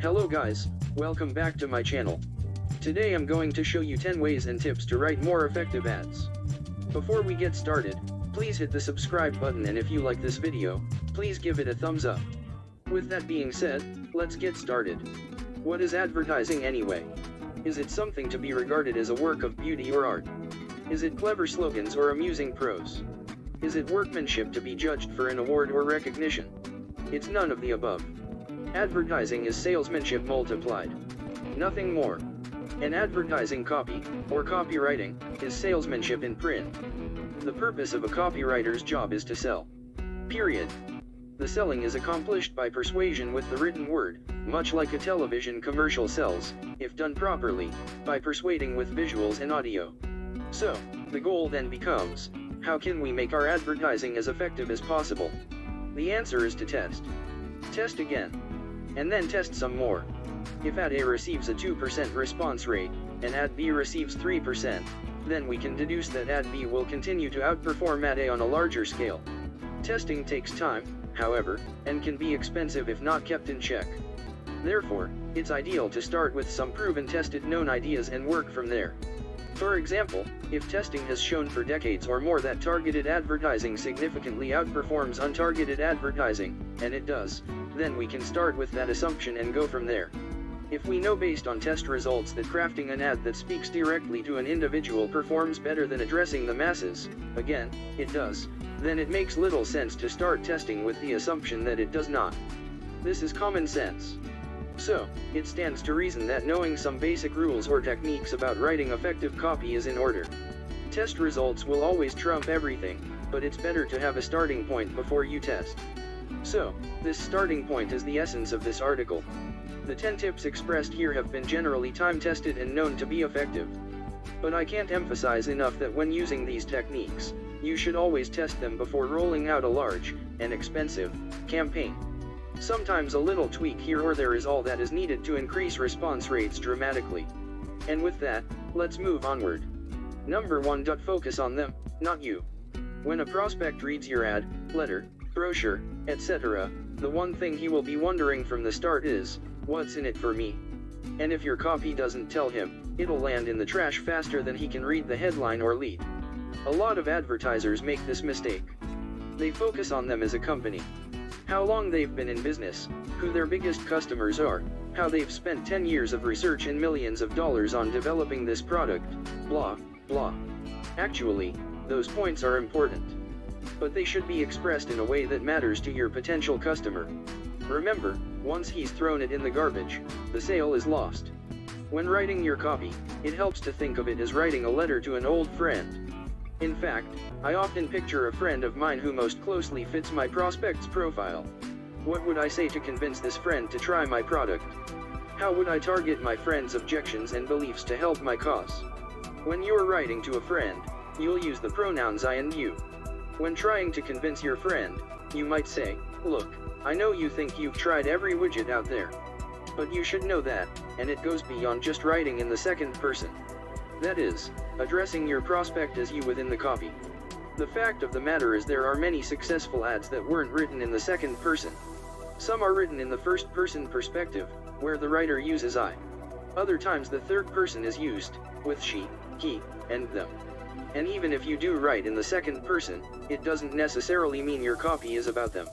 Hello guys, welcome back to my channel. Today I'm going to show you 10 ways and tips to write more effective ads. Before we get started, please hit the subscribe button, and if you like this video, please give it a thumbs up. With that being said, let's get started. What is advertising anyway? Is it something to be regarded as a work of beauty or art? Is it clever slogans or amusing prose? Is it workmanship to be judged for an award or recognition? It's none of the above. Advertising is salesmanship multiplied. Nothing more. An advertising copy, or copywriting, is salesmanship in print. The purpose of a copywriter's job is to sell. Period. The selling is accomplished by persuasion with the written word, much like a television commercial sells, if done properly, by persuading with visuals and audio. So, the goal then becomes, how can we make our advertising as effective as possible? The answer is to test. Test again. And then test some more. If ad A receives a 2% response rate, and ad B receives 3%, then we can deduce that ad B will continue to outperform ad A on a larger scale. Testing takes time, however, and can be expensive if not kept in check. Therefore, it's ideal to start with some proven tested known ideas and work from there. For example, if testing has shown for decades or more that targeted advertising significantly outperforms untargeted advertising, and it does, then we can start with that assumption and go from there. If we know based on test results that crafting an ad that speaks directly to an individual performs better than addressing the masses, again, it does, then it makes little sense to start testing with the assumption that it does not. This is common sense. So, it stands to reason that knowing some basic rules or techniques about writing effective copy is in order. Test results will always trump everything, but it's better to have a starting point before you test. So, this starting point is the essence of this article. The 10 tips expressed here have been generally time-tested and known to be effective. But I can't emphasize enough that when using these techniques, you should always test them before rolling out a large, and expensive, campaign. Sometimes a little tweak here or there is all that is needed to increase response rates dramatically. And with that, let's move onward. Number 1. Focus on them, not you. When a prospect reads your ad, letter, brochure, etc., the one thing he will be wondering from the start is, what's in it for me? And if your copy doesn't tell him, it'll land in the trash faster than he can read the headline or lead. A lot of advertisers make this mistake. They focus on them as a company. How long they've been in business, who their biggest customers are, how they've spent 10 years of research and millions of dollars on developing this product, blah, blah. Actually, those points are important. But they should be expressed in a way that matters to your potential customer. Remember, once he's thrown it in the garbage, the sale is lost. When writing your copy, it helps to think of it as writing a letter to an old friend. In fact, I often picture a friend of mine who most closely fits my prospect's profile. What would I say to convince this friend to try my product? How would I target my friend's objections and beliefs to help my cause? When you're writing to a friend, you'll use the pronouns I and you. When trying to convince your friend, you might say, "Look, I know you think you've tried every widget out there. But you should know that, and it goes beyond just writing in the second person. That is, addressing your prospect as you within the copy. The fact of the matter is there are many successful ads that weren't written in the second person. Some are written in the first person perspective, where the writer uses I. Other times the third person is used, with she, he, and them. And even if you do write in the second person, it doesn't necessarily mean your copy is about them.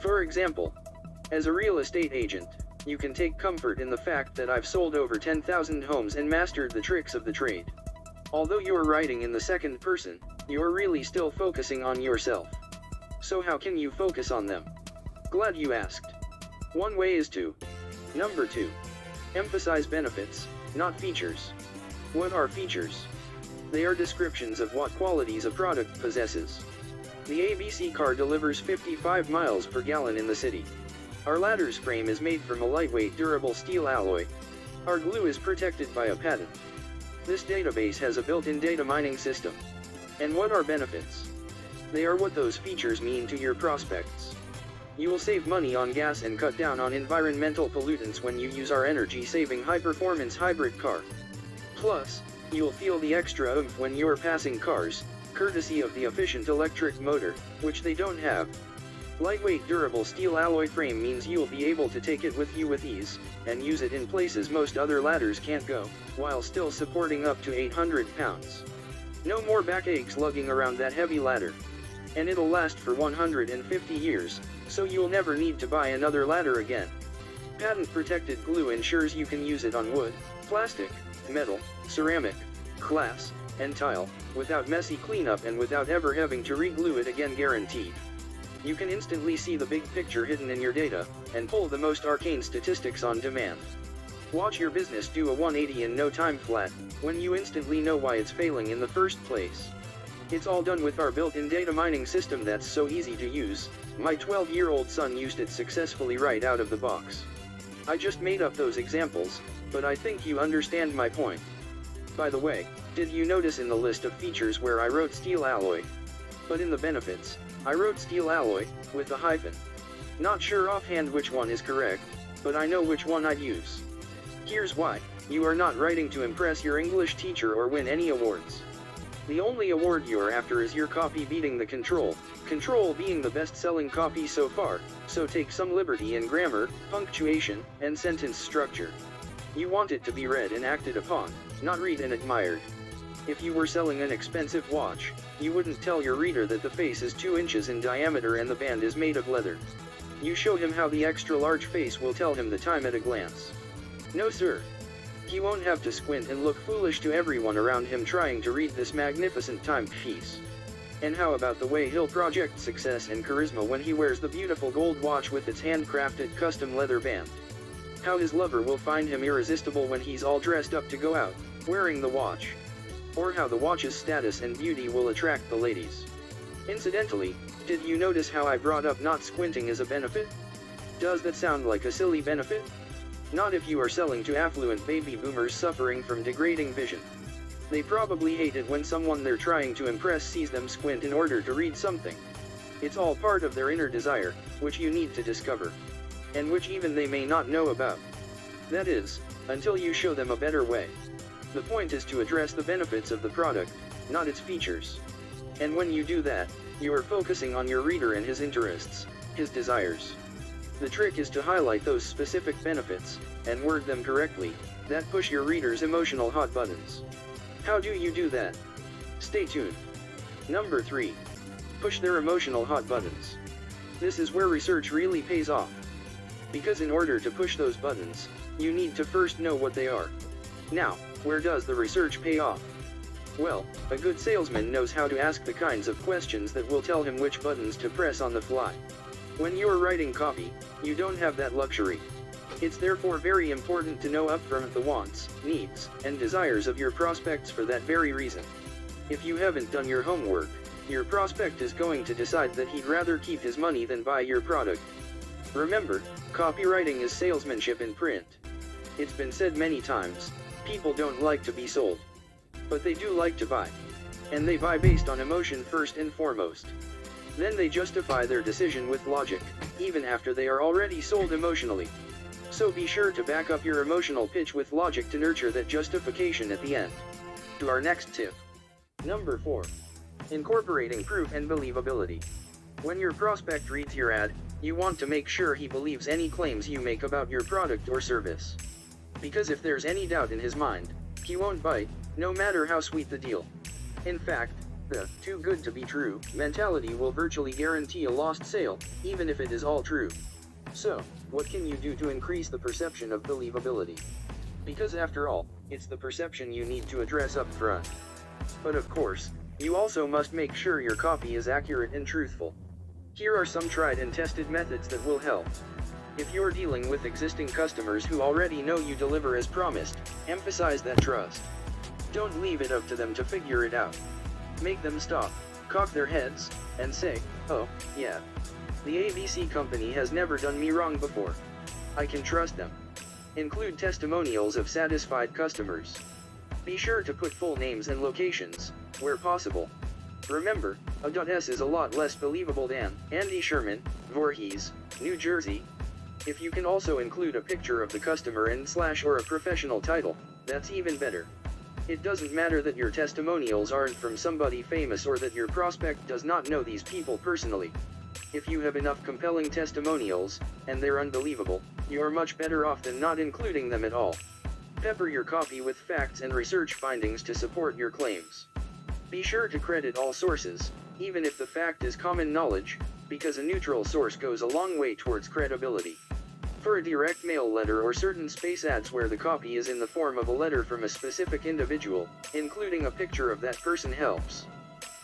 For example, as a real estate agent, you can take comfort in the fact that I've sold over 10,000 homes and mastered the tricks of the trade. Although you're writing in the second person, you're really still focusing on yourself. So how can you focus on them? Glad you asked. One way is to. Number 2. Emphasize benefits, not features. What are features? They are descriptions of what qualities a product possesses. The ABC car delivers 55 miles per gallon in the city. Our ladder's frame is made from a lightweight durable steel alloy. Our glue is protected by a patent. This database has a built-in data mining system. And what are benefits? They are what those features mean to your prospects. You will save money on gas and cut down on environmental pollutants when you use our energy-saving high-performance hybrid car. Plus, you'll feel the extra oomph when you're passing cars, courtesy of the efficient electric motor, which they don't have. Lightweight durable steel alloy frame means you'll be able to take it with you with ease, and use it in places most other ladders can't go, while still supporting up to 800 pounds. No more backaches lugging around that heavy ladder. And it'll last for 150 years, so you'll never need to buy another ladder again. Patent-protected glue ensures you can use it on wood, plastic, metal, ceramic, glass, and tile, without messy cleanup and without ever having to re-glue it again, guaranteed. You can instantly see the big picture hidden in your data, and pull the most arcane statistics on demand. Watch your business do a 180 in no time flat, when you instantly know why it's failing in the first place. It's all done with our built-in data mining system that's so easy to use. My 12-year-old son used it successfully right out of the box. I just made up those examples, but I think you understand my point. By the way, did you notice in the list of features where I wrote steel alloy? But in the benefits, I wrote steel alloy, with a hyphen. Not sure offhand which one is correct, but I know which one I'd use. Here's why: you are not writing to impress your English teacher or win any awards. The only award you're after is your copy beating the Control being the best-selling copy so far, so take some liberty in grammar, punctuation, and sentence structure. You want it to be read and acted upon, not read and admired. If you were selling an expensive watch, you wouldn't tell your reader that the face is 2 inches in diameter and the band is made of leather. You show him how the extra-large face will tell him the time at a glance. No sir. He won't have to squint and look foolish to everyone around him trying to read this magnificent timepiece. And how about the way he'll project success and charisma when he wears the beautiful gold watch with its handcrafted custom leather band? How his lover will find him irresistible when he's all dressed up to go out, wearing the watch. Or how the watch's status and beauty will attract the ladies. Incidentally, did you notice how I brought up not squinting as a benefit? Does that sound like a silly benefit? Not if you are selling to affluent baby boomers suffering from degrading vision. They probably hate it when someone they're trying to impress sees them squint in order to read something. It's all part of their inner desire, which you need to discover. And which even they may not know about. That is, until you show them a better way. The point is to address the benefits of the product, not its features. And when you do that, you are focusing on your reader and his interests, his desires. The trick is to highlight those specific benefits, and word them correctly, that push your reader's emotional hot buttons. How do you do that? Stay tuned. Number 3. Push their emotional hot buttons. This is where research really pays off. Because in order to push those buttons, you need to first know what they are. Now, where does the research pay off? Well, a good salesman knows how to ask the kinds of questions that will tell him which buttons to press on the fly. When you're writing copy, you don't have that luxury. It's therefore very important to know upfront the wants, needs, and desires of your prospects for that very reason. If you haven't done your homework, your prospect is going to decide that he'd rather keep his money than buy your product. Remember, copywriting is salesmanship in print. It's been said many times, people don't like to be sold. But they do like to buy. And they buy based on emotion first and foremost. Then they justify their decision with logic, even after they are already sold emotionally. So be sure to back up your emotional pitch with logic to nurture that justification at the end. To our next tip. Number 4. Incorporating proof and believability. When your prospect reads your ad, you want to make sure he believes any claims you make about your product or service. Because if there's any doubt in his mind, he won't bite, no matter how sweet the deal. In fact, the "too good to be true" mentality will virtually guarantee a lost sale, even if it is all true. So, what can you do to increase the perception of believability? Because after all, it's the perception you need to address up front. But of course, you also must make sure your copy is accurate and truthful. Here are some tried and tested methods that will help. If you're dealing with existing customers who already know you deliver as promised, emphasize that trust. Don't leave it up to them to figure it out. Make them stop, cock their heads, and say, "Oh, yeah. The ABC company has never done me wrong before. I can trust them." Include testimonials of satisfied customers. Be sure to put full names and locations, where possible. Remember, a.s is a lot less believable than Andy Sherman, Voorhees, New Jersey. If you can also include a picture of the customer and / or a professional title, that's even better. It doesn't matter that your testimonials aren't from somebody famous or that your prospect does not know these people personally. If you have enough compelling testimonials, and they're unbelievable, you're much better off than not including them at all. Pepper your copy with facts and research findings to support your claims. Be sure to credit all sources, even if the fact is common knowledge, because a neutral source goes a long way towards credibility. For a direct mail letter or certain space ads where the copy is in the form of a letter from a specific individual, including a picture of that person helps.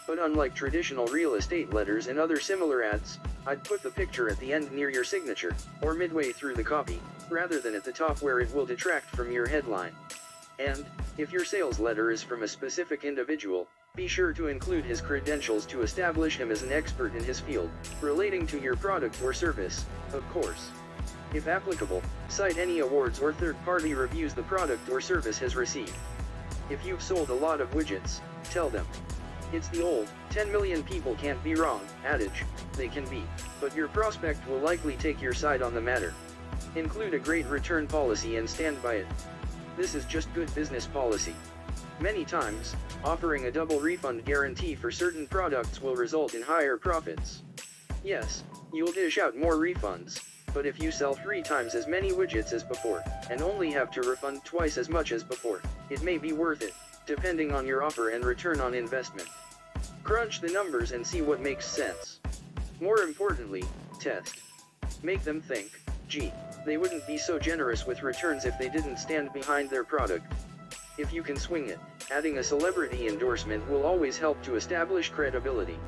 But unlike traditional real estate letters and other similar ads, I'd put the picture at the end near your signature, or midway through the copy, rather than at the top where it will detract from your headline. And, if your sales letter is from a specific individual, be sure to include his credentials to establish him as an expert in his field, relating to your product or service, of course. If applicable, cite any awards or third-party reviews the product or service has received. If you've sold a lot of widgets, tell them. It's the old, 10 million people can't be wrong adage. They can be, but your prospect will likely take your side on the matter. Include a great return policy and stand by it. This is just good business policy. Many times, offering a double refund guarantee for certain products will result in higher profits. Yes, you'll dish out more refunds, but if you sell 3 times as many widgets as before, and only have to refund twice as much as before, it may be worth it, depending on your offer and return on investment. Crunch the numbers and see what makes sense. More importantly, test. Make them think, gee, they wouldn't be so generous with returns if they didn't stand behind their product. If you can swing it, adding a celebrity endorsement will always help to establish credibility.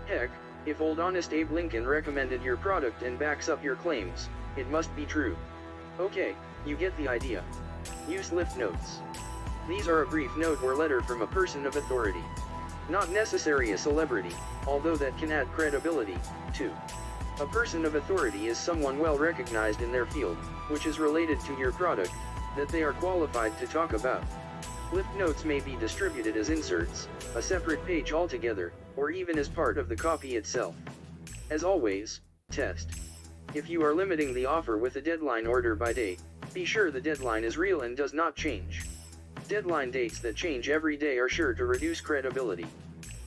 Heck, if old honest Abe Lincoln recommended your product and backs up your claims, it must be true. Okay, you get the idea. Use lift notes. These are a brief note or letter from a person of authority. Not necessarily a celebrity, although that can add credibility, too. A person of authority is someone well recognized in their field, which is related to your product, that they are qualified to talk about. Lift notes may be distributed as inserts, a separate page altogether, or even as part of the copy itself. As always, test. If you are limiting the offer with a deadline order by date, be sure the deadline is real and does not change. Deadline dates that change every day are sure to reduce credibility.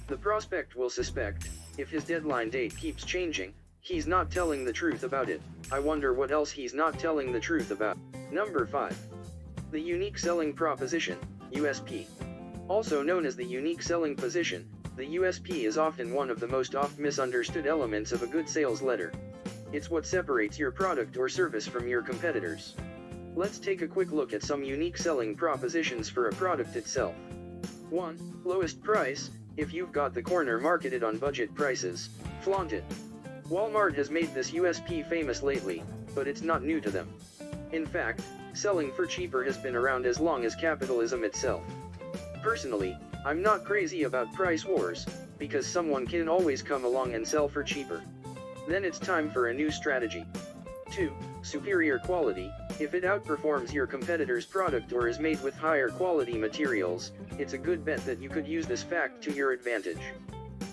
The prospect will suspect, if his deadline date keeps changing, he's not telling the truth about it. I wonder what else he's not telling the truth about. Number 5. The Unique Selling Proposition, USP. Also known as the Unique Selling Position, the USP is often one of the most oft misunderstood elements of a good sales letter. It's what separates your product or service from your competitors. Let's take a quick look at some unique selling propositions for a product itself. 1. Lowest price. If you've got the corner marketed on budget prices, flaunt it. Walmart has made this USP famous lately, but it's not new to them. In fact, selling for cheaper has been around as long as capitalism itself. Personally, I'm not crazy about price wars, because someone can always come along and sell for cheaper. Then it's time for a new strategy. 2. Superior quality. If it outperforms your competitor's product or is made with higher quality materials, it's a good bet that you could use this fact to your advantage.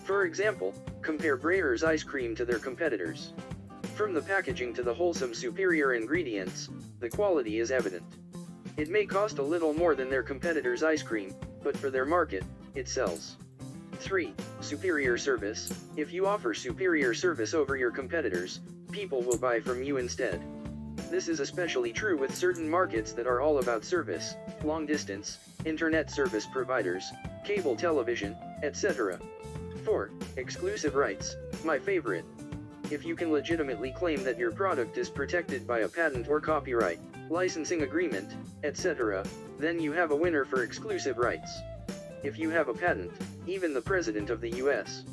For example, compare Breyer's ice cream to their competitors. From the packaging to the wholesome superior ingredients, the quality is evident. It may cost a little more than their competitor's ice cream, but for their market, it sells. 3. Superior service. If you offer superior service over your competitors, people will buy from you instead. This is especially true with certain markets that are all about service, long distance, internet service providers, cable television, etc. 4. Exclusive rights, my favorite. If you can legitimately claim that your product is protected by a patent or copyright, licensing agreement, etc., then you have a winner for exclusive rights. If you have a patent, even the President of the US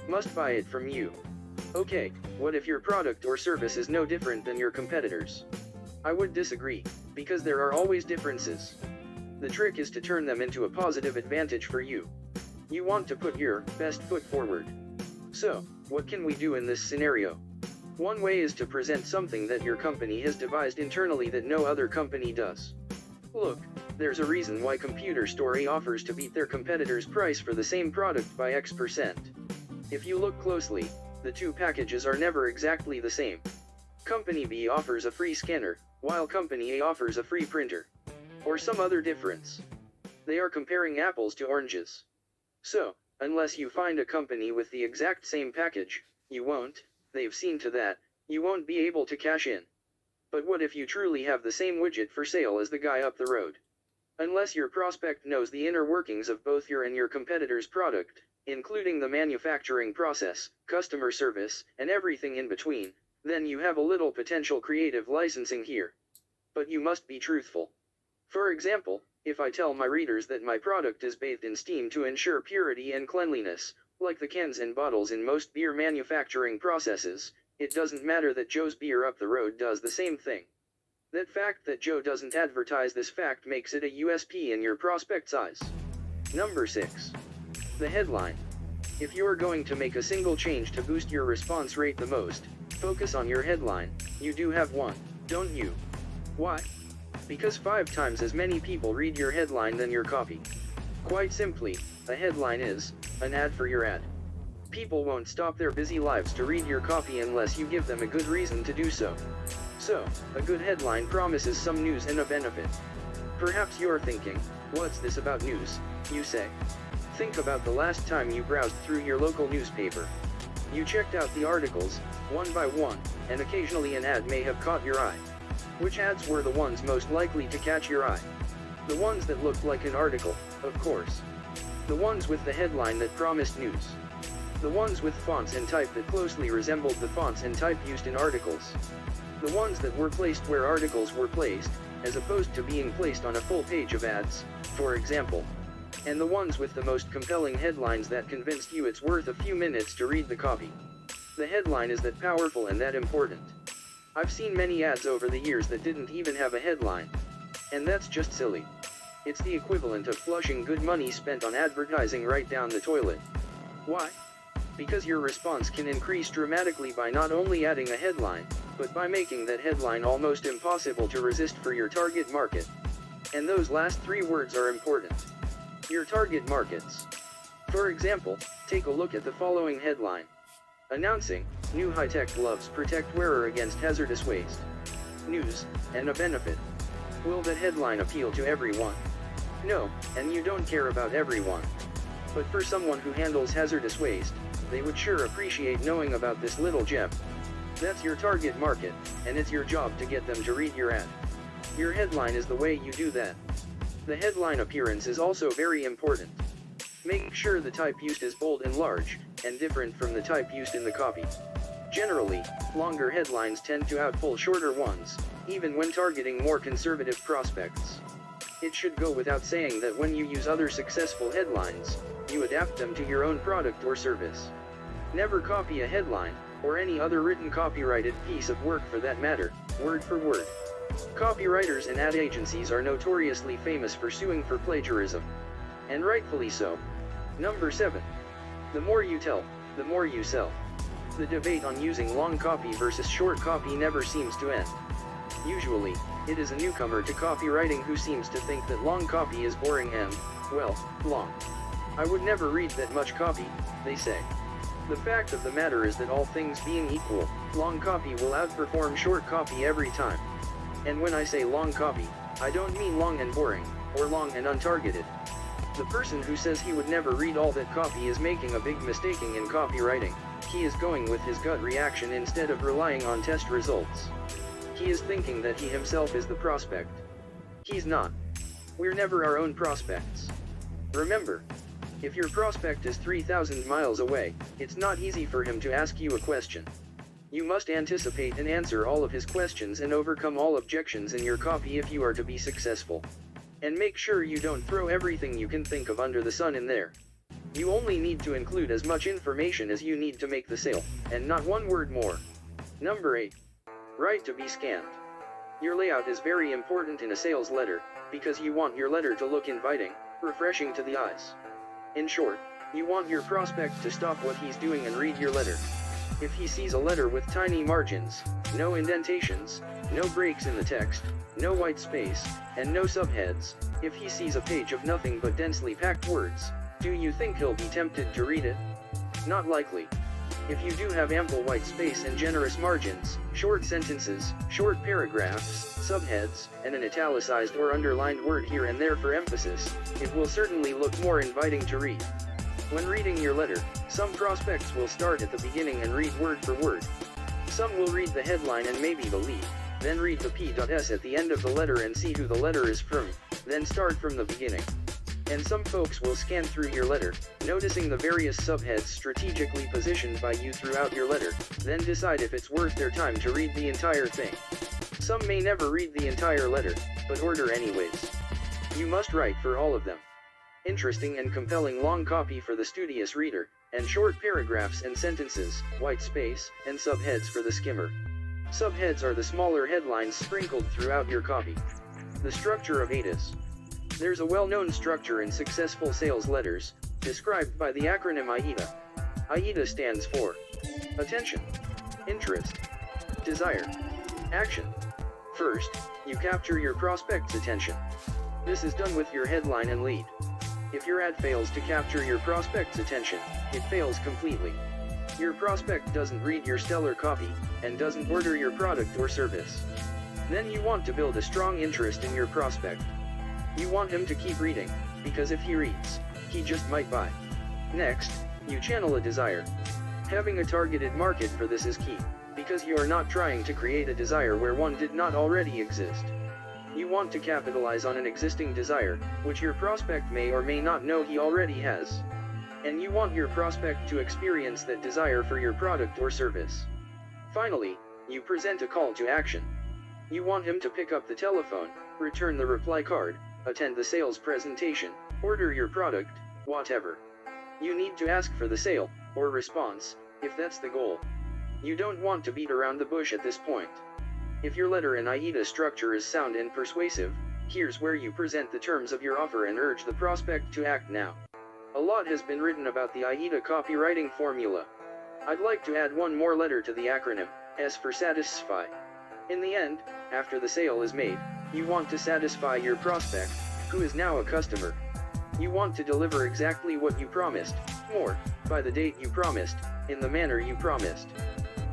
must buy it from you. Okay, what if your product or service is no different than your competitors? I would disagree, because there are always differences. The trick is to turn them into a positive advantage for you. You want to put your best foot forward. So, what can we do in this scenario? One way is to present something that your company has devised internally that no other company does. Look, there's a reason why Computer Story offers to beat their competitor's price for the same product by X%. If you look closely, the two packages are never exactly the same. Company B offers a free scanner, while Company A offers a free printer. Or some other difference. They are comparing apples to oranges. So, unless you find a company with the exact same package, you won't they've seen to that, you won't be able to cash in. But what if you truly have the same widget for sale as the guy up the road? Unless your prospect knows the inner workings of both your and your competitor's product, including the manufacturing process, customer service, and everything in between, then you have a little potential creative licensing here. But you must be truthful. For example, if I tell my readers that my product is bathed in steam to ensure purity and cleanliness, like the cans and bottles in most beer manufacturing processes, it doesn't matter that Joe's beer up the road does the same thing. That fact that Joe doesn't advertise this fact makes it a USP in your prospect's eyes. Number 6. The headline. If you are going to make a single change to boost your response rate the most, focus on your headline. You do have one, don't you? Why? Because 5 times as many people read your headline than your copy. Quite simply, a headline is an ad for your ad. People won't stop their busy lives to read your copy unless you give them a good reason to do so. So, a good headline promises some news and a benefit. Perhaps you're thinking, what's this about news, you say? Think about the last time you browsed through your local newspaper. You checked out the articles, one by one, and occasionally an ad may have caught your eye. Which ads were the ones most likely to catch your eye? The ones that looked like an article, of course. The ones with the headline that promised news. The ones with fonts and type that closely resembled the fonts and type used in articles. The ones that were placed where articles were placed, as opposed to being placed on a full page of ads, for example. And the ones with the most compelling headlines that convinced you it's worth a few minutes to read the copy. The headline is that powerful and that important. I've seen many ads over the years that didn't even have a headline. And that's just silly. It's the equivalent of flushing good money spent on advertising right down the toilet. Why? Because your response can increase dramatically by not only adding a headline, but by making that headline almost impossible to resist for your target market. And those last 3 words are important. Your target markets. For example, take a look at the following headline. Announcing, new high-tech gloves protect wearer against hazardous waste. News, and a benefit. Will that headline appeal to everyone? No, and you don't care about everyone. But for someone who handles hazardous waste, they would sure appreciate knowing about this little gem. That's your target market, and it's your job to get them to read your ad. Your headline is the way you do that. The headline appearance is also very important. Make sure the type used is bold and large, and different from the type used in the copy. Generally, longer headlines tend to outpull shorter ones, even when targeting more conservative prospects. It should go without saying that when you use other successful headlines, you adapt them to your own product or service. Never copy a headline, or any other written copyrighted piece of work for that matter, word for word. Copywriters and ad agencies are notoriously famous for suing for plagiarism. And rightfully so. Number 7. The more you tell, the more you sell. The debate on using long copy versus short copy never seems to end. Usually, it is a newcomer to copywriting who seems to think that long copy is boring and, well, long. I would never read that much copy, they say. The fact of the matter is that all things being equal, long copy will outperform short copy every time. And when I say long copy, I don't mean long and boring, or long and untargeted. The person who says he would never read all that copy is making a big mistake in copywriting. He is going with his gut reaction instead of relying on test results. He is thinking that he himself is the prospect. He's not. We're never our own prospects. Remember, if your prospect is 3,000 miles away, it's not easy for him to ask you a question. You must anticipate and answer all of his questions and overcome all objections in your copy if you are to be successful. And make sure you don't throw everything you can think of under the sun in there. You only need to include as much information as you need to make the sale, and not one word more. Number 8. Right to be scanned. Your layout is very important in a sales letter, because you want your letter to look inviting, refreshing to the eyes. In short, you want your prospect to stop what he's doing and read your letter. If he sees a letter with tiny margins, no indentations, no breaks in the text, no white space, and no subheads, if he sees a page of nothing but densely packed words, do you think he'll be tempted to read it? Not likely. If you do have ample white space and generous margins, short sentences, short paragraphs, subheads, and an italicized or underlined word here and there for emphasis, it will certainly look more inviting to read. When reading your letter, some prospects will start at the beginning and read word for word, Some will read the headline and maybe the lead, then read the P.S at the end of the letter and see who the letter is from, then start from the beginning. And some folks will scan through your letter, noticing the various subheads strategically positioned by you throughout your letter, then decide if it's worth their time to read the entire thing. Some may never read the entire letter, but order anyways. You must write for all of them. Interesting and compelling long copy for the studious reader, and short paragraphs and sentences, white space, and subheads for the skimmer. Subheads are the smaller headlines sprinkled throughout your copy. The structure of AIDAs. There's a well-known structure in successful sales letters, described by the acronym AIDA. AIDA stands for attention, interest, desire, action. First, you capture your prospect's attention. This is done with your headline and lead. If your ad fails to capture your prospect's attention, it fails completely. Your prospect doesn't read your stellar copy, and doesn't order your product or service. Then you want to build a strong interest in your prospect. You want him to keep reading, because if he reads, he just might buy. Next, you channel a desire. Having a targeted market for this is key, because you are not trying to create a desire where one did not already exist. You want to capitalize on an existing desire, which your prospect may or may not know he already has. And you want your prospect to experience that desire for your product or service. Finally, you present a call to action. You want him to pick up the telephone, return the reply card, attend the sales presentation, order your product, whatever. You need to ask for the sale, or response, if that's the goal. You don't want to beat around the bush at this point. If your letter and AIDA structure is sound and persuasive, here's where you present the terms of your offer and urge the prospect to act now. A lot has been written about the AIDA copywriting formula. I'd like to add one more letter to the acronym, S for satisfy. In the end, after the sale is made, you want to satisfy your prospect, who is now a customer. You want to deliver exactly what you promised, more, by the date you promised, in the manner you promised.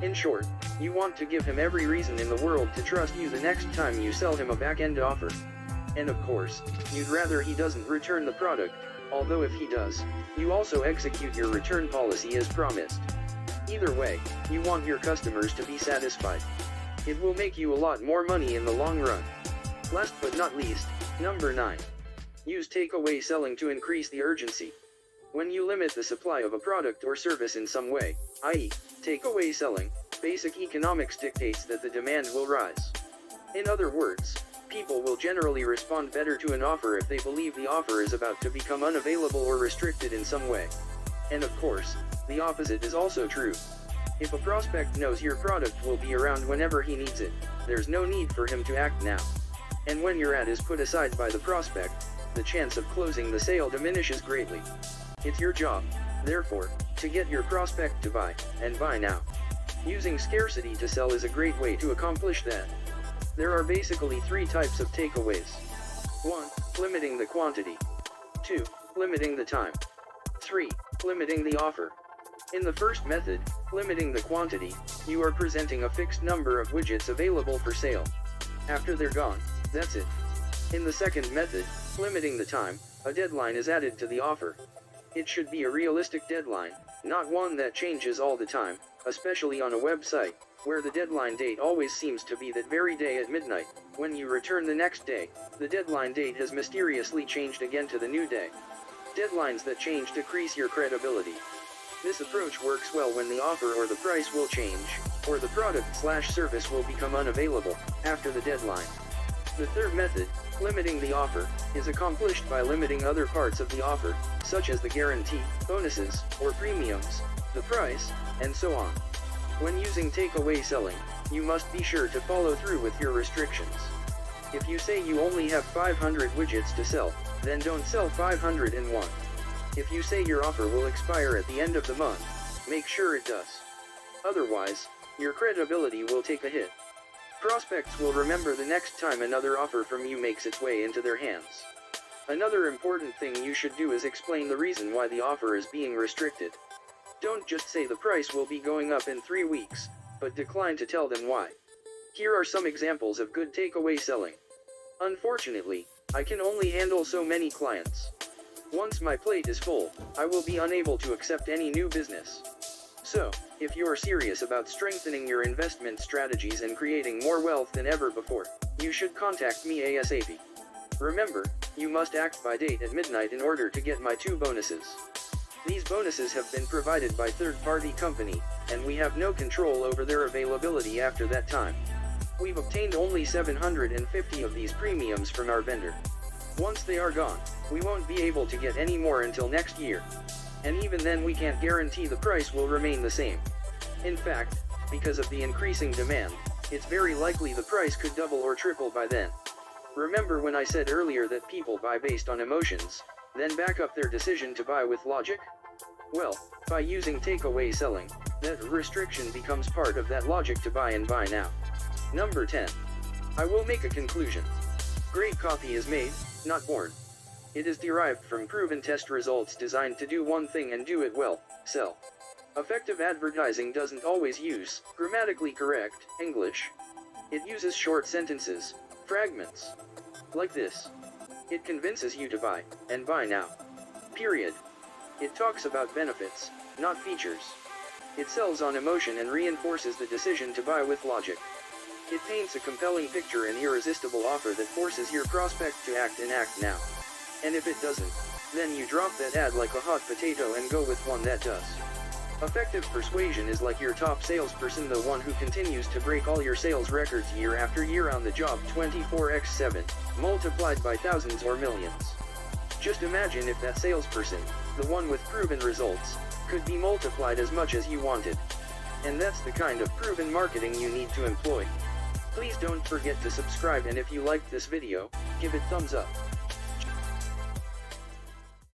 In short, you want to give him every reason in the world to trust you the next time you sell him a back-end offer. And of course, you'd rather he doesn't return the product, although if he does, you also execute your return policy as promised. Either way, you want your customers to be satisfied. It will make you a lot more money in the long run. Last but not least, number 9. Use takeaway selling to increase the urgency. When you limit the supply of a product or service in some way, i.e., takeaway selling, basic economics dictates that the demand will rise. In other words, people will generally respond better to an offer if they believe the offer is about to become unavailable or restricted in some way. And of course, the opposite is also true. If a prospect knows your product will be around whenever he needs it, there's no need for him to act now. And when your ad is put aside by the prospect, the chance of closing the sale diminishes greatly. It's your job, therefore, to get your prospect to buy, and buy now. Using scarcity to sell is a great way to accomplish that. There are basically 3 types of takeaways. 1. Limiting the quantity. 2. Limiting the time. 3. Limiting the offer. In the first method, limiting the quantity, you are presenting a fixed number of widgets available for sale. After they're gone, that's it. In the second method, limiting the time, a deadline is added to the offer. It should be a realistic deadline, not one that changes all the time, especially on a website, where the deadline date always seems to be that very day at midnight. When you return the next day, the deadline date has mysteriously changed again to the new day. Deadlines that change decrease your credibility. This approach works well when the offer or the price will change, or the product/service will become unavailable, after the deadline. The third method, limiting the offer, is accomplished by limiting other parts of the offer, such as the guarantee, bonuses, or premiums, the price, and so on. When using takeaway selling, you must be sure to follow through with your restrictions. If you say you only have 500 widgets to sell, then don't sell 501. If you say your offer will expire at the end of the month, make sure it does. Otherwise, your credibility will take a hit. Prospects will remember the next time another offer from you makes its way into their hands. Another important thing you should do is explain the reason why the offer is being restricted. Don't just say the price will be going up in 3 weeks, but decline to tell them why. Here are some examples of good takeaway selling. Unfortunately, I can only handle so many clients. Once my plate is full, I will be unable to accept any new business. So, if you're serious about strengthening your investment strategies and creating more wealth than ever before, you should contact me ASAP. Remember, you must act by date at midnight in order to get my 2 bonuses. These bonuses have been provided by third-party company, and we have no control over their availability after that time. We've obtained only 750 of these premiums from our vendor. Once they are gone, we won't be able to get any more until next year. And even then we can't guarantee the price will remain the same. In fact, because of the increasing demand, it's very likely the price could double or triple by then. Remember when I said earlier that people buy based on emotions, then back up their decision to buy with logic? Well, by using takeaway selling, that restriction becomes part of that logic to buy and buy now. Number 10. I will make a conclusion. Great copy is made, not born. It is derived from proven test results designed to do one thing and do it well: sell. Effective advertising doesn't always use grammatically correct English. It uses short sentences, fragments. Like this. It convinces you to buy, and buy now. Period. It talks about benefits, not features. It sells on emotion and reinforces the decision to buy with logic. It paints a compelling picture and irresistible offer that forces your prospect to act and act now. And if it doesn't, then you drop that ad like a hot potato and go with one that does. Effective persuasion is like your top salesperson, the one who continues to break all your sales records year after year on the job 24x7, multiplied by thousands or millions. Just imagine if that salesperson, the one with proven results, could be multiplied as much as you wanted. And that's the kind of proven marketing you need to employ. Please don't forget to subscribe, and if you liked this video, give it thumbs up.